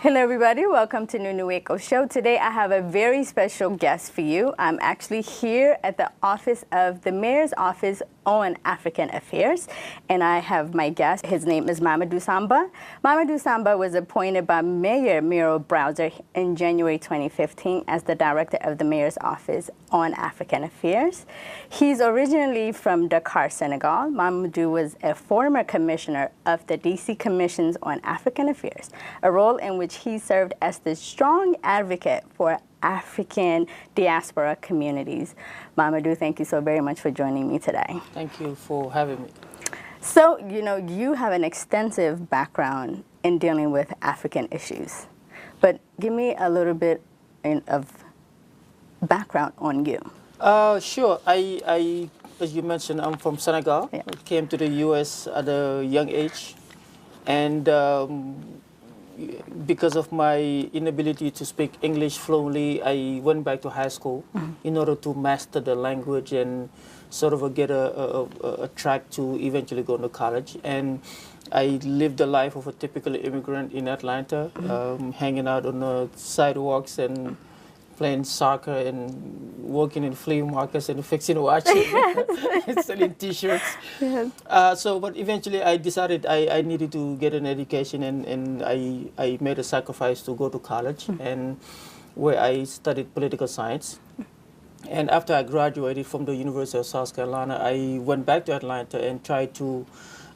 Hello everybody, welcome to Nunu Wako Show. Today I have a very special guest for you. I'm actually here at the office of the Mayor's Office on African Affairs, and I have my guest. His name is Mamadou Samba. Mamadou Samba was appointed by Mayor Muriel Browser in January 2015 as the director of the Mayor's Office on African Affairs. He's originally from Dakar, Senegal. Mamadou was a former commissioner of the DC Commissions on African Affairs, a role in which he served as the strong advocate for African diaspora communities. Mamadou, thank you so very much for joining me today. Thank you for having me. So, you have an extensive background in dealing with African issues, but give me a little bit of background on you. Sure. I, as you mentioned, I'm from Senegal. Yeah. I came to the U.S. at a young age, and because of my inability to speak English fluently, I went back to high school in order to master the language and sort of get a track to eventually go to college. And I lived the life of a typical immigrant in Atlanta, hanging out on the sidewalks and playing soccer and working in flea markets and fixing watches and selling T-shirts. Yes. But eventually I decided I needed to get an education, and I made a sacrifice to go to college, and where I studied political science. And after I graduated from the University of South Carolina, I went back to Atlanta and tried to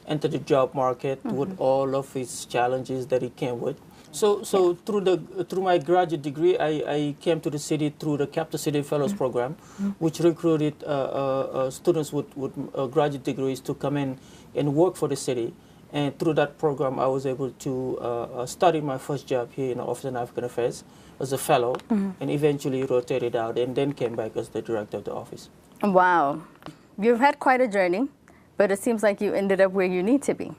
enter the job market with all of its challenges that it came with. So through my graduate degree, I came to the city through the Capital City Fellows Program, which recruited students with graduate degrees to come in and work for the city. And through that program, I was able to study my first job here in the Office of African Affairs as a fellow, and eventually rotated out and then came back as the director of the office. Wow. You've had quite a journey, but it seems like you ended up where you need to be.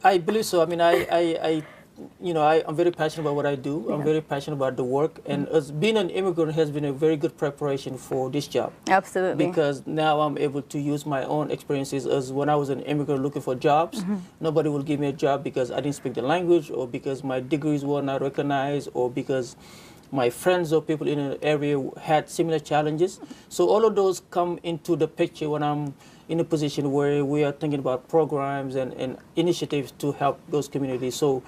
I believe so. I mean, I'm very passionate about what I do. Yeah. I'm very passionate about the work, and as being an immigrant has been a very good preparation for this job. Absolutely. Because now I'm able to use my own experiences. As when I was an immigrant looking for jobs, nobody will give me a job because I didn't speak the language, or because my degrees were not recognized, or because my friends or people in an area had similar challenges. So all of those come into the picture when I'm in a position where we are thinking about programs and initiatives to help those communities. So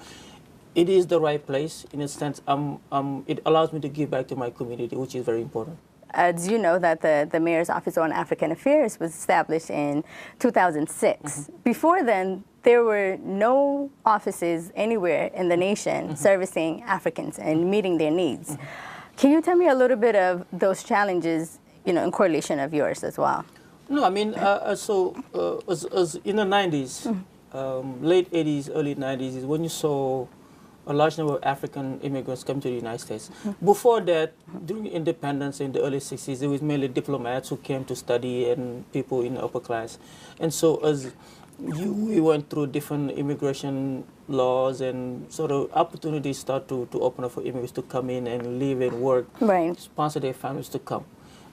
it is the right place in a sense. It allows me to give back to my community, which is very important. As you know, that the Mayor's Office on African Affairs was established in 2006. Before then, there were no offices anywhere in the nation servicing Africans and meeting their needs. Can you tell me a little bit of those challenges, in correlation of yours as well? No, I mean, as in the 90s, late 80s, early 90s is when you saw a large number of African immigrants come to the United States. Before that, during independence in the early 60s, it was mainly diplomats who came to study and people in the upper class. And so as we went through different immigration laws, and sort of opportunities start to open up for immigrants to come in and live and work, sponsor their families to come.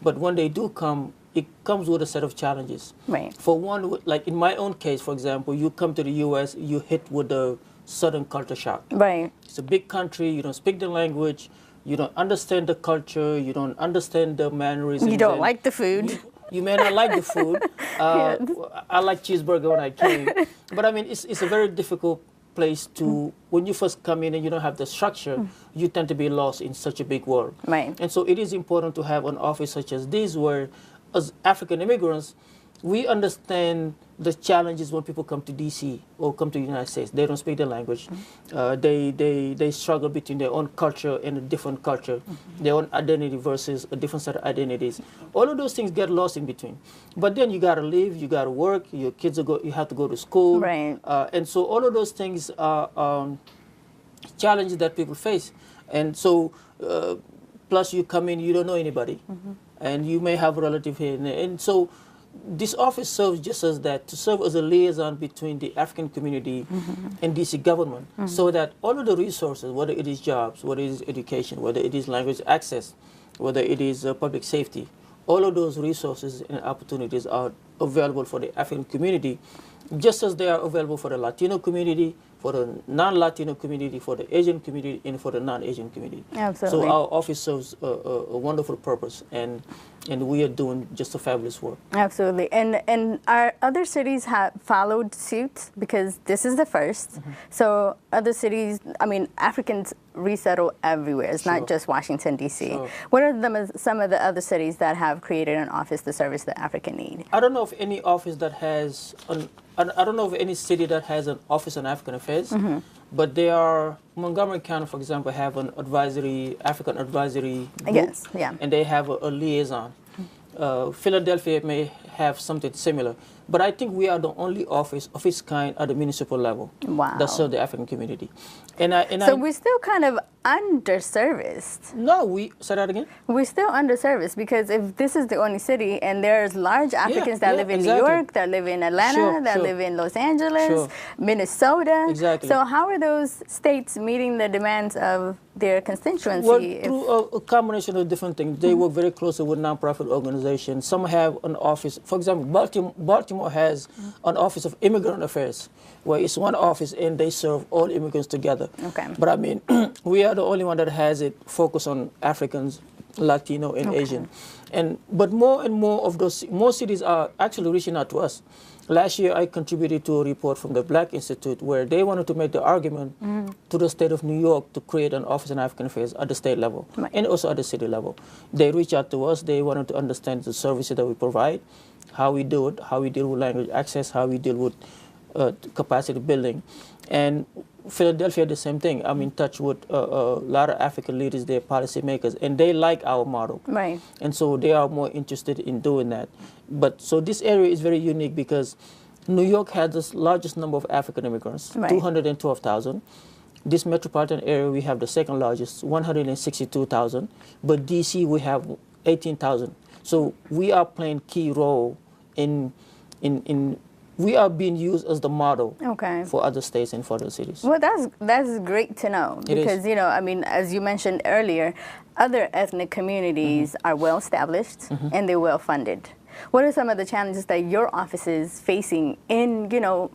But when they do come, it comes with a set of challenges. Right. For one, like in my own case, for example, you come to the U.S., you hit with a sudden culture shock. Right. It's a big country, you don't speak the language, you don't understand the culture, you don't understand the mannerisms. You don't like the food. You may not like the food. Yes. I like cheeseburger when I came. But I mean, it's a very difficult place to, when you first come in and you don't have the structure, you tend to be lost in such a big world. Right. And so it is important to have an office such as this where, as African immigrants, we understand the challenges when people come to DC or come to the United States. They don't speak the language. They struggle between their own culture and a different culture, their own identity versus a different set of identities. All of those things get lost in between. But then you gotta live, you gotta work, your kids you have to go to school. Right. And so all of those things are challenges that people face. And so, plus you come in, you don't know anybody. And you may have a relative here. And so this office serves just as that, to serve as a liaison between the African community and DC government, so that all of the resources, whether it is jobs, whether it is education, whether it is language access, whether it is public safety, all of those resources and opportunities are available for the African community, just as they are available for the Latino community, for the non-Latino community, for the Asian community, and for the non-Asian community. Absolutely. So our office serves a wonderful purpose, and we are doing just a fabulous work. Absolutely. And our other cities have followed suit, because this is the first. So other cities, I mean, Africans resettle everywhere. It's not just Washington, D.C. What are some of the other cities that have created an office to service the African need? I don't know of any office that has I don't know of any city that has an office on African affairs, but there are, Montgomery County, for example, have an African advisory group, Yes, yeah. and they have a liaison. Philadelphia may have something similar, but I think we are the only office of its kind at the municipal level that serve the African community. So we're still kind of underserviced. No, say that again? We're still underserviced, because if this is the only city and there's large Africans that live in New York, that live in Atlanta, that live in Los Angeles, Minnesota. Exactly. So how are those states meeting the demands of their constituency? Well, through a combination of different things. They work very closely with nonprofit organizations. Some have an office. For example, Baltimore has an office of immigrant affairs, where it's one office and they serve all immigrants together. Okay. But I mean, we are the only one that has it focused on Africans, Latino, and Asian. But more and more of more cities are actually reaching out to us. Last year, I contributed to a report from the Black Institute where they wanted to make the argument to the state of New York to create an office in African affairs at the state level and also at the city level. They reached out to us. They wanted to understand the services that we provide, how we do it, how we deal with language access, how we deal with capacity building. And Philadelphia, the same thing. I'm in touch with a lot of African leaders, they're policymakers, and they like our model. Right. And so they are more interested in doing that. But so this area is very unique because New York has the largest number of African immigrants, 212,000. This metropolitan area, we have the second largest, 162,000. But DC, we have 18,000. So we are playing key role in we are being used as the model for other states and for other cities. Well, that's great to know, because, you know, I mean, as you mentioned earlier, other ethnic communities are well established and they're well funded. What are some of the challenges that your office is facing in, you know,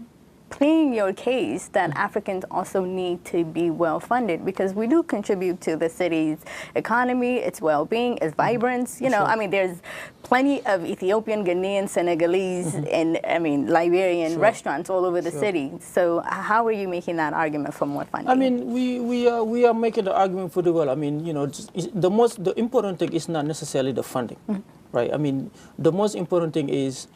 pleading your case that Africans also need to be well funded, because we do contribute to the city's economy, its well-being, its vibrance. You know, I mean, there's plenty of Ethiopian, Ghanaian, Senegalese, and I mean, Liberian restaurants all over the city. So how are you making that argument for more funding? I mean, we are making the argument pretty well. I mean, you know, the important thing is not necessarily the funding, right? I mean, the most important thing is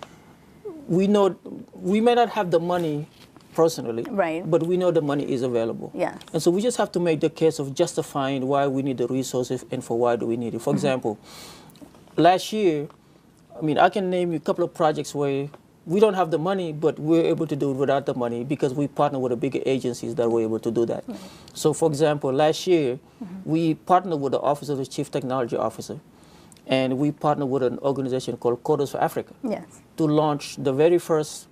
we know we may not have the money personally, but we know the money is available. Yes. And so we just have to make the case of justifying why we need the resources and for why do we need it. For example, last year, I mean, I can name you a couple of projects where we don't have the money, but we're able to do it without the money because we partner with the bigger agencies that were able to do that. So for example, last year, we partnered with the Office of the Chief Technology Officer, and we partnered with an organization called Coders for Africa to launch the very first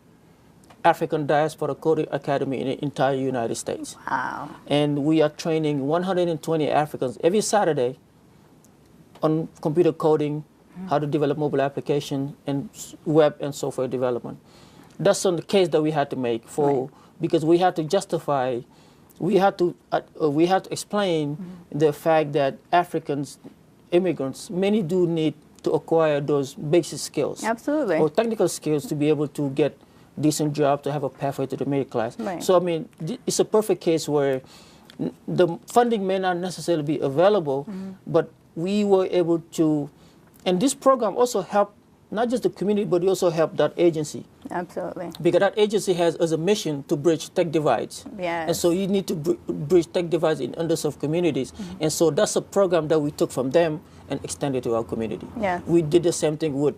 African Diaspora Coding Academy in the entire United States. Wow. And we are training 120 Africans every Saturday on computer coding, how to develop mobile application, and web and software development. That's on the case that we had to make because we had to justify, we had to explain the fact that Africans, immigrants, many do need to acquire those basic skills. Absolutely. Or technical skills to be able to get decent job, to have a pathway to the middle class. So I mean, it's a perfect case where the funding may not necessarily be available, but we were able to, and this program also helped not just the community, but it also helped that agency. Absolutely. Because that agency has as a mission to bridge tech divides. Yes. And so you need to bridge tech divides in underserved communities. And so that's a program that we took from them and extended to our community. Yeah. We did the same thing with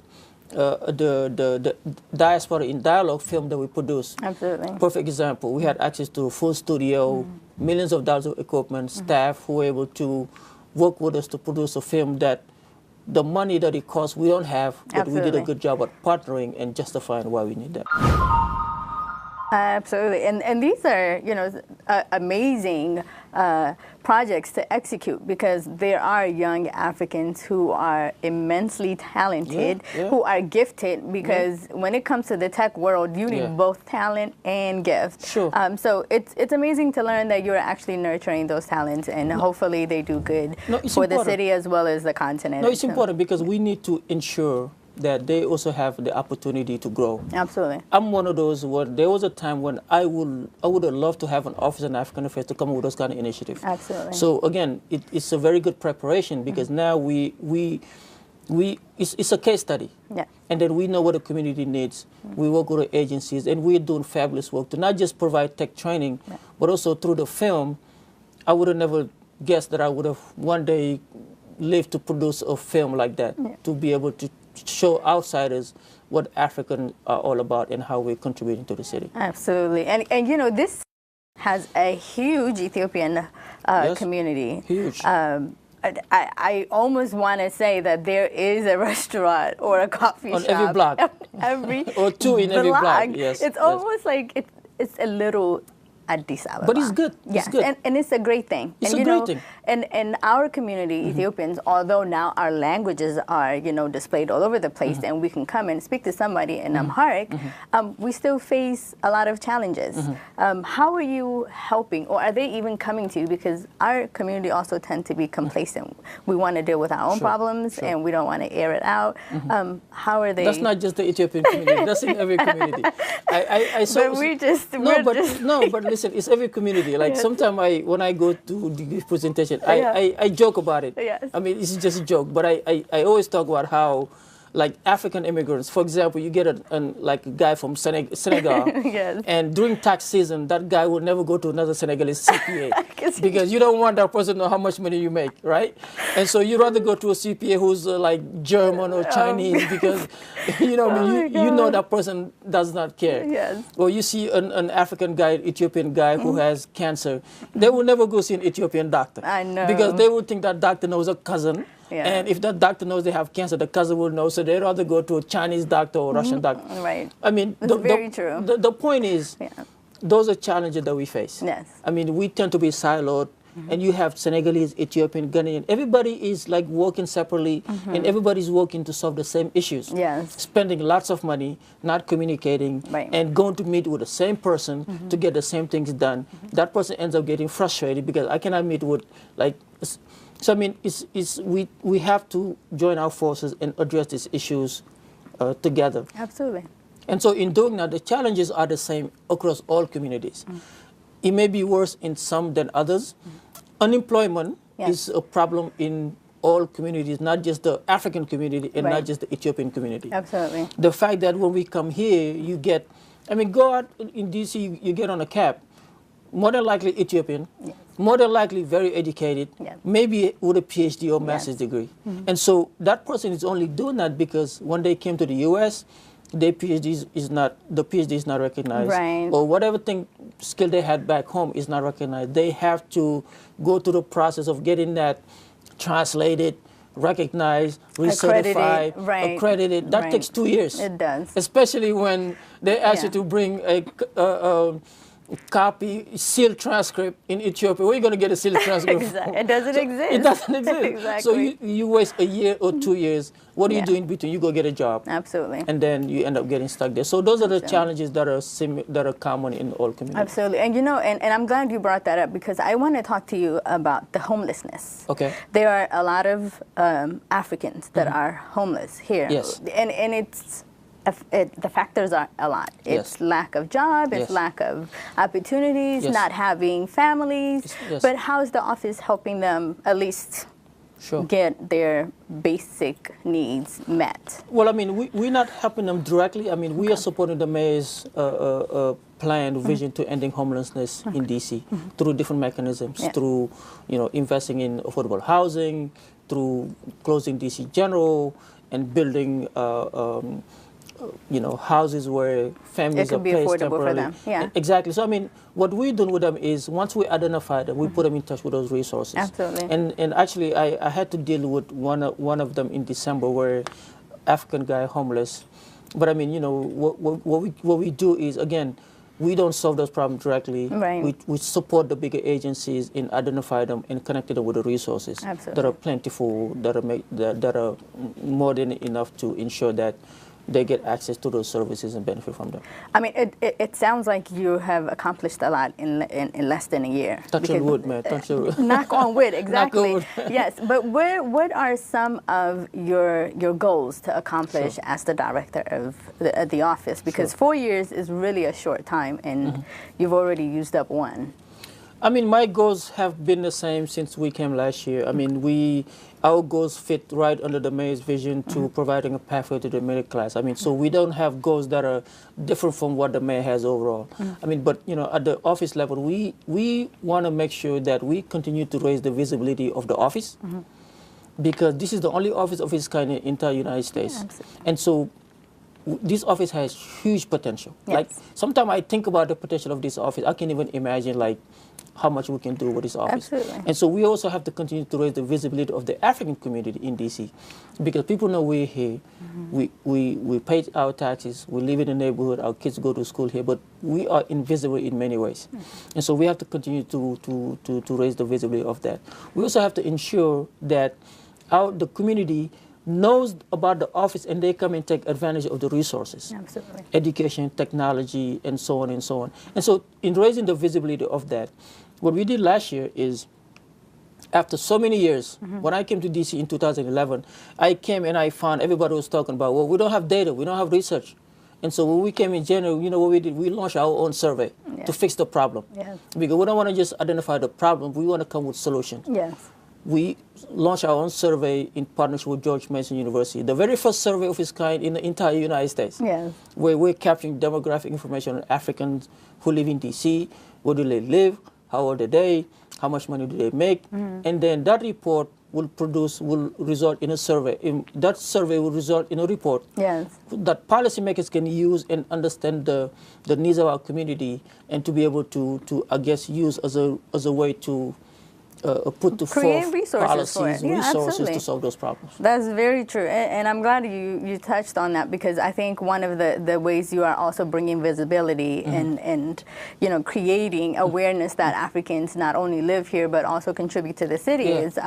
the Diaspora in Dialogue film that we produced. Absolutely. Perfect example. We had access to a full studio, millions of dollars of equipment, staff who were able to work with us to produce a film that the money that it costs we don't have, but we did a good job at partnering and justifying why we need that. Absolutely, and these are, you know, amazing projects to execute, because there are young Africans who are immensely talented, who are gifted, because when it comes to the tech world, you need both talent and gift. Sure. So it's amazing to learn that you're actually nurturing those talents, and hopefully they do good for the city as well as the continent. No, it's important because we need to ensure that they also have the opportunity to grow. Absolutely. I'm one of those where there was a time when I would have loved to have an office in African Affairs to come up with those kind of initiatives. Absolutely. So again, it's a very good preparation, because now it's a case study. Yeah. And then we know what the community needs. We work with the agencies, and we're doing fabulous work to not just provide tech training, but also through the film. I would have never guessed that I would have one day lived to produce a film like that, to be able to show outsiders what Africans are all about and how we're contributing to the city. Absolutely. And you know, this has a huge Ethiopian community. Huge. I almost want to say that there is a restaurant or a coffee shop on every block. Every or two in every block. Yes. It's almost like it's a little Addis Ababa. But it's good. Yes, it's good. And it's a great thing. It's and, a great thing. And our community, Ethiopians, although now our languages are, displayed all over the place, and we can come and speak to somebody in Amharic, we still face a lot of challenges. How are you helping, or are they even coming to you? Because our community also tend to be complacent. We want to deal with our own problems, and we don't want to air it out. How are they? That's not just the Ethiopian community. That's in every community. But listen, it's every community. Like sometimes when I go to the presentation, I joke about it. Yes. I mean, it's just a joke, but I always talk about how, like, African immigrants, for example, you get a guy from Senegal, yes. and during tax season, that guy will never go to another Senegalese CPA because you don't want that person to know how much money you make, right? And so you'd rather go to a CPA who's like German or Chinese because, you know that person does not care. Yes. Or you see an African guy, Ethiopian guy who has cancer, they will never go see an Ethiopian doctor. I know. Because they will think that doctor knows a cousin. Yeah. And if that doctor knows they have cancer, the cousin will know, so they'd rather go to a Chinese doctor or Russian doctor. Right. I mean, very true. The point is, those are challenges that we face. Yes. I mean, we tend to be siloed, and you have Senegalese, Ethiopian, Ghanaian. Everybody is like working separately, and everybody's working to solve the same issues. Yes. Spending lots of money, not communicating, and going to meet with the same person to get the same things done. That person ends up getting frustrated because I cannot meet with, like. So I mean, we have to join our forces and address these issues together. Absolutely. And so in doing that, the challenges are the same across all communities. It may be worse in some than others. Unemployment is a problem in all communities, not just the African community and not just the Ethiopian community. Absolutely. The fact that when we come here, you get, I mean, go out in DC, you get on a cab, more than likely Ethiopian, more than likely very educated, maybe with a PhD or master's degree. And so that person is only doing that because when they came to the U.S., their PhD is not recognized, or whatever skill they had back home is not recognized. They have to go through the process of getting that translated, recognized, recertified, accredited. That takes 2 years. It does. Especially when they ask you to bring a copy, sealed transcript in Ethiopia. Where are you going to get a sealed transcript? Exactly. It doesn't exist. It doesn't exist. Exactly. So you waste a year or 2 years. What do you do in between? You go get a job. Absolutely. And then you end up getting stuck there. So those are the challenges that are common in all communities. Absolutely. And and I'm glad you brought that up because I want to talk to you about the homelessness. Okay. There are a lot of Africans that are homeless here. Yes. And the factors are a lot. It's lack of job, it's lack of opportunities, not having families. But how is the office helping them at least get their basic needs met? Well, I mean, we're not helping them directly. I mean, we are supporting the mayor's plan, vision to ending homelessness in D.C. through different mechanisms, through, investing in affordable housing, through closing D.C. General, and building houses where families are placed temporarily. For them. Yeah. Exactly. So, I mean, what we're doing with them is once we identify them, we put them in touch with those resources. Absolutely. And actually, I had to deal with one of them in December, where African guy homeless. But I mean, what we do is, again, we don't solve those problems directly. Right. We support the bigger agencies in identifying them and connecting them with the resources Absolutely. that are plentiful, that are more than enough to ensure that they get access to those services and benefit from them. I mean, it sounds like you have accomplished a lot in less than a year. Touch on wood, man. Touch on wood. Knock on wood, exactly. Knock on wood. Yes, but what are some of your goals to accomplish Sure. as the director of the office? Because Sure. 4 years is really a short time, and you've already used up one. I mean, my goals have been the same since we came last year. I mean, our goals fit right under the mayor's vision to providing a pathway to the middle class. I mean, so we don't have goals that are different from what the mayor has overall. I mean, but, you know, at the office level, we want to make sure that we continue to raise the visibility of the office because this is the only office of its kind in the entire United States. Absolutely. And so this office has huge potential. Yes. Like, sometimes I think about the potential of this office. I can't even imagine, like, how much we can do with this office. Absolutely. And so we also have to continue to raise the visibility of the African community in D.C. because people know we're here. We pay our taxes. We live in the neighborhood. Our kids go to school here. But we are invisible in many ways. And so we have to continue to raise the visibility of that. We also have to ensure that the community knows about the office and they come and take advantage of the resources. Absolutely. Education, technology, and so on and so on. And so in raising the visibility of that, what we did last year is, after so many years, when I came to DC in 2011, I came and I found everybody was talking about, well, we don't have data, we don't have research. And so when we came in January, you know what we did? We launched our own survey to fix the problem. Yes. Because we don't want to just identify the problem, we want to come with solutions. Yes. We launched our own survey in partnership with George Mason University, the very first survey of its kind in the entire United States, Yes. where we're capturing demographic information on Africans who live in D.C., where do they live, how old are they, how much money do they make, and then that report will result in a survey. That survey will result in a report Yes. that policymakers can use and understand the needs of our community and to be able to I guess, use as a way to put to Create forth resources for policies, it. Yeah, resources absolutely. to solve those problems. That's very true, and I'm glad you touched on that because I think one of the ways you are also bringing visibility and you know, creating awareness that Africans not only live here but also contribute to the city is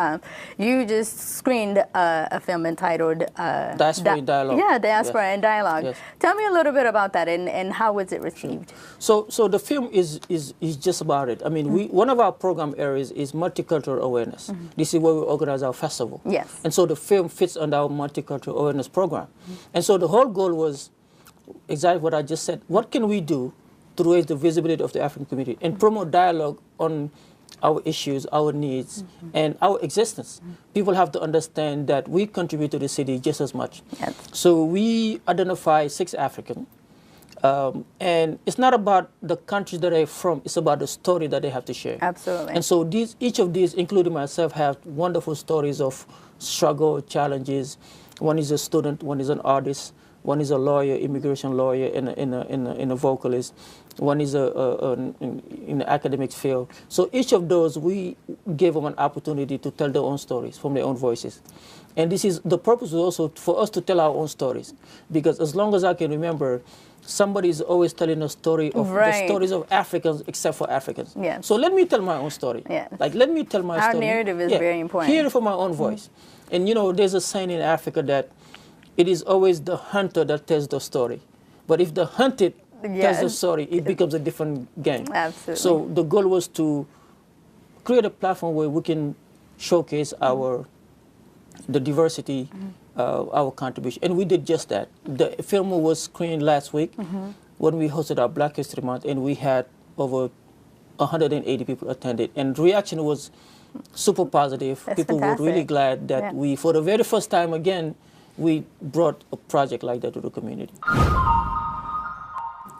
you just screened a film entitled Diaspora in Dialogue. Yeah, Diaspora in Dialogue. Yes. Tell me a little bit about that and how was it received? So the film is just about it. I mean, one of our program areas is multicultural awareness. This is where we organize our festival. Yes. And so the film fits under our multicultural awareness program. And so the whole goal was exactly what I just said. What can we do to raise the visibility of the African community and promote dialogue on our issues, our needs, and our existence? People have to understand that we contribute to the city just as much. Yes. So we identify 6 African. And it's not about the country that they're from, it's about the story that they have to share. Absolutely. And so each of these, including myself, have wonderful stories of struggle, challenges. One is a student, one is an artist, one is a lawyer, immigration lawyer, and a vocalist. One is in the academic field. So each of those, we gave them an opportunity to tell their own stories from their own voices. And the purpose is also for us to tell our own stories. Because as long as I can remember, somebody is always telling a story of the stories of Africans except for Africans. Yes. So let me tell my own story. Yes. Like, let me tell my story. Our narrative is very important. Hear it from my own voice. And you know, there's a saying in Africa that it is always the hunter that tells the story. But if the hunted tells the story, it becomes a different game. Absolutely. So the goal was to create a platform where we can showcase the diversity, our contribution. And we did just that. The film was screened last week when we hosted our Black History Month, and we had over 180 people attended. And the reaction was super positive. That's people fantastic. were really glad that we, for the very first time again, we brought a project like that to the community.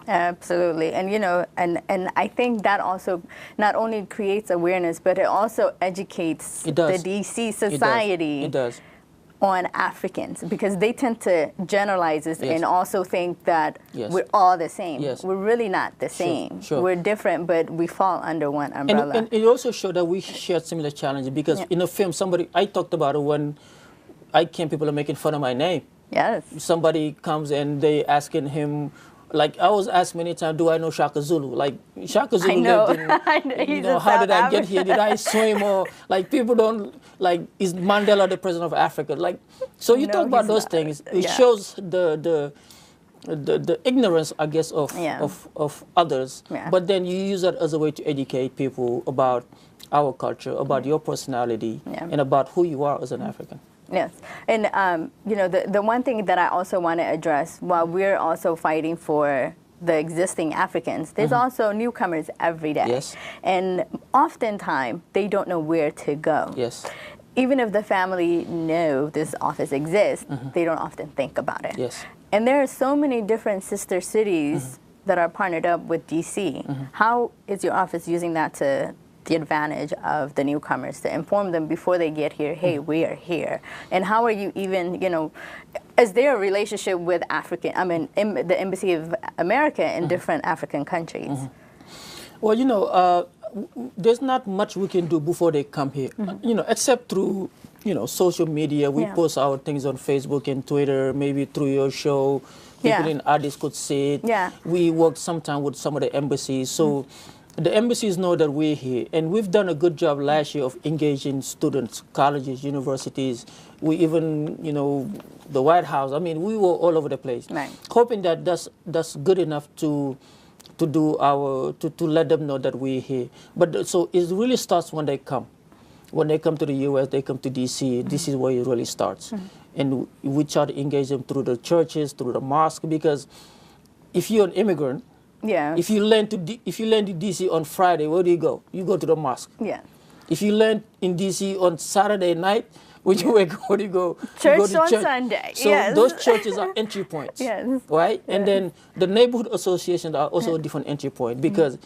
Absolutely. And, you know, and I think that also not only creates awareness, but it also educates the DC society It does. on Africans, because they tend to generalize this and also think that Yes. we're all the same. Yes. We're really not the same. Sure. We're different, but we fall under one umbrella. And it also showed that we shared similar challenges, because in the film, I talked about it when I came, people are making fun of my name. Yes. Somebody comes and they asking him, like I was asked many times, do I know Shaka Zulu? Like Shaka Zulu I know. lived in, I know. you He's know, in how did South I get here? Did I swim? Or like people don't, like, is Mandela the president of Africa? Like, so you No, talk about he's those not. things. It Yeah. shows the ignorance, I guess, of Yeah. of others. Yeah. But then you use that as a way to educate people about our culture, about your personality, Yeah. and about who you are as an African. Yes, and you know, the one thing that I also want to address, while we're also fighting for the existing Africans, there's also newcomers every day. Yes. And oftentimes, they don't know where to go. Yes. Even if the family know this office exists, they don't often think about it. Yes. And there are so many different sister cities that are partnered up with DC. How is your office using that to the advantage of the newcomers, to inform them before they get here, hey, we are here? And how are you even, you know, is there a relationship with the Embassy of America in different African countries? Well, you know, there's not much we can do before they come here, you know, except through, you know, social media. We post our things on Facebook and Twitter, maybe through your show. People in Addis could see it. Yeah. We work sometimes with some of the embassies. So the embassies know that we're here. And we've done a good job last year of engaging students, colleges, universities. We even, you know, the White House. I mean, we were all over the place. Right. Hoping that that's good enough to let them know that we're here. But so it really starts when they come. When they come to the U.S., they come to D.C., this is where it really starts. And we try to engage them through the churches, through the mosque, because if you're an immigrant, if you land to D.C. on Friday, where do you go? You go to the mosque. Yeah. If you land in D.C. on Saturday night, when you wake up, where do you go? Church you go to on church. Sunday. So those churches are entry points. Yes. Right? And then the neighborhood associations are also a different entry point, because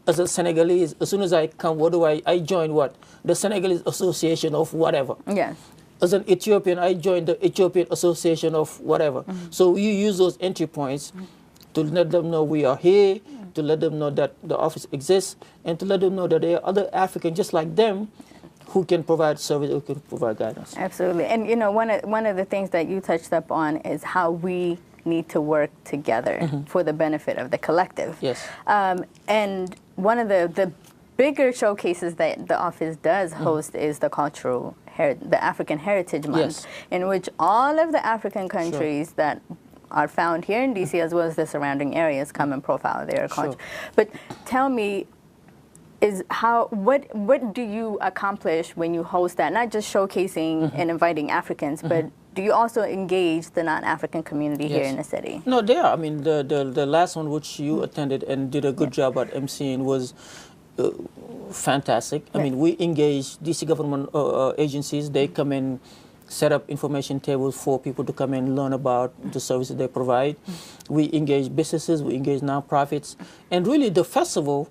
as a Senegalese, as soon as I come, what do I join what? The Senegalese Association of whatever. Yes. As an Ethiopian, I joined the Ethiopian Association of whatever. So you use those entry points to let them know we are here, to let them know that the office exists, and to let them know that there are other Africans just like them who can provide service, who can provide guidance. Absolutely. And, you know, one of the things that you touched up on is how we need to work together for the benefit of the collective. Yes. And one of the bigger showcases that the office does host is the the African Heritage Month, in which all of the African countries that are found here in DC, as well as the surrounding areas, come and profile their culture. But tell me, what do you accomplish when you host that? Not just showcasing and inviting Africans, but do you also engage the non-African community here in the city? No, they are. I mean, the last one which you attended and did a good job at emceeing was fantastic. I mean, we engage DC government agencies. They come and set up information tables for people to come and learn about the services they provide. We engage businesses, we engage nonprofits. And really the festival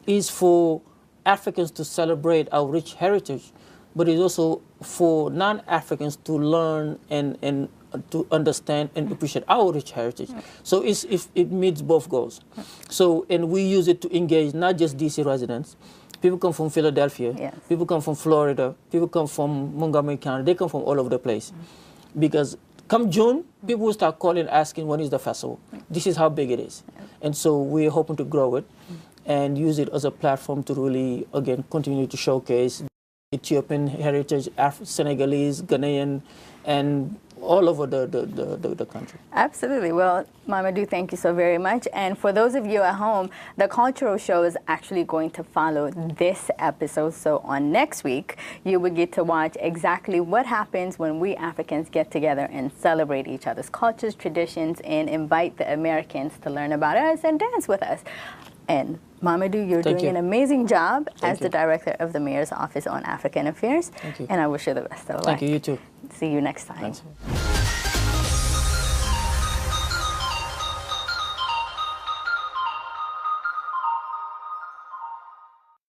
is for Africans to celebrate our rich heritage, but it's also for non-Africans to learn and to understand and appreciate our rich heritage. So it meets both goals. So, and we use it to engage not just DC residents. People come from Philadelphia, people come from Florida, people come from Montgomery County, they come from all over the place. Because come June, people will start calling, asking, when is the festival? This is how big it is. And so we're hoping to grow it and use it as a platform to really, again, continue to showcase Ethiopian heritage, Senegalese, Ghanaian, and all over the country. Absolutely. Well, Mamadou, thank you so very much. And for those of you at home, the cultural show is actually going to follow this episode. So on next week, you will get to watch exactly what happens when we Africans get together and celebrate each other's cultures, traditions, and invite the Americans to learn about us and dance with us. And Mamadou, you're doing an amazing job as the director of the Mayor's Office on African Affairs. Thank you. And I wish you the best of luck. Thank you, you too. See you next time. Thanks.